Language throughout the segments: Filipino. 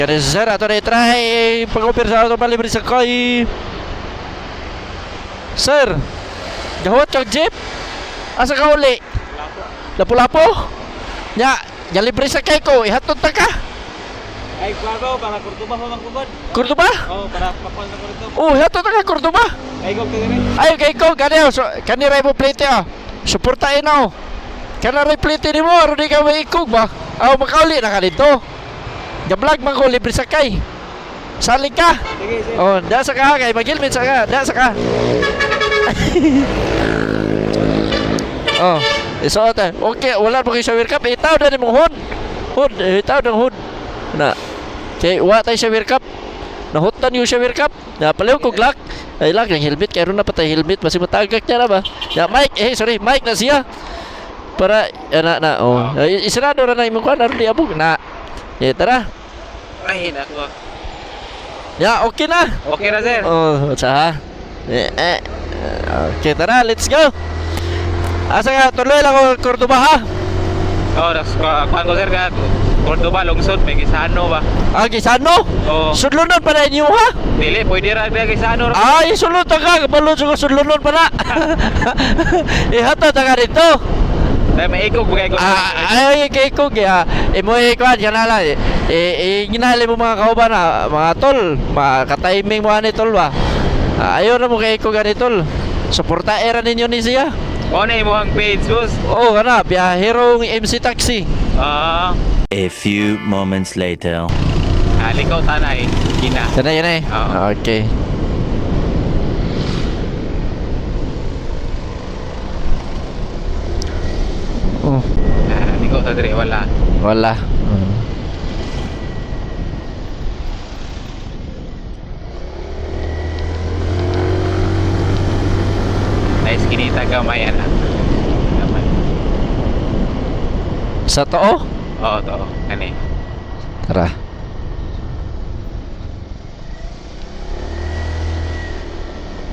Kaya sir, ato na itry pag-offer sa ato palibre sa kay sir, gawat kang jeep. Asa ka uli? Lapu-lapu? Nya, libre sa kay ko, ihatod ta ka. Ay, klaro, para Cordoba ho mang kubod. Cordoba? Oh, para papal na Cordoba. Oh, ihatod ta ka Cordoba. Ay, go kay Ay, kay ko, kani ray mo plate ah. Suportain na oh. Kana ray plate ni mo, aron di ka may ikog ba? Aw, makauli na ka dito. Ga-vlog man ko, libre sa kay. Salig ka. Sige, sir. Oh, da sa ka kay magilmin sa ka, da sa ka. Oh, isuot eh. Okay, wala mo kayo shower cup. Itaw na ni mong hood. Hood, itaw ng hood. Na. Kay wa tay shower cup. Nahutan yung shower cup. Na palaw ko glock. Ay lang yung helmet kay ron na patay helmet basi matagak niya na ba. Ya Mike, sorry, Mike na siya. Para na oh. Isarado ra na imong kuan aron di abog na. Tara. Ay, nako. Ya, okay na. Okay na, sir. Oh, sa. Okay, tara, let's go. Asa ka, tuloy lang ako Cordoba ha? Oh, kuan ko, sir, ka. Cordoba, lungsod, may Gisano ba? Ah, Gisano? Oo. Sudlunon pa na inyo ha? Dili, pwede ra ba Gisano? Ay, sulod ta ka, balon sa sudlunon pa na. Ihato ta ka dito. Dahil may ikog, bagay ko. Ay, kay ko, imo ikuan, yan na lang. Ginahali mo mga kauban na, mga tol, makatiming mo ni tol ba? Ayaw na mo kay ko ganitol. Suporta era ninyo ni siya. O na mo ang page, boss. Oo, kana, biyahero MC Taxi. A few moments later. Likaw tanay, gina. Yan na. Oo. Okay. Oh, Likaw ta dire, wala. wala. Nice kinita gamay ana. Gamay. Sa too? Oo, to. Kani. Tara.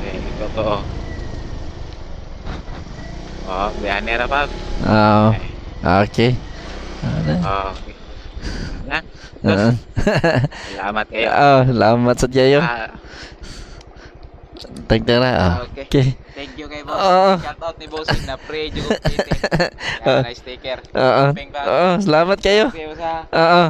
Ikaw to. Oh, biyane ra pa. Oo. Okay. Oh, okay. Na. Salamat kayo. Salamat sa diyo. Tagtara. Okay. Okay. Thank you kay boss. Oo. Shout out ni bossing na pre jugo. Nice sticker. Oo. Ping pa. Salamat kayo. Okay, sa Oo.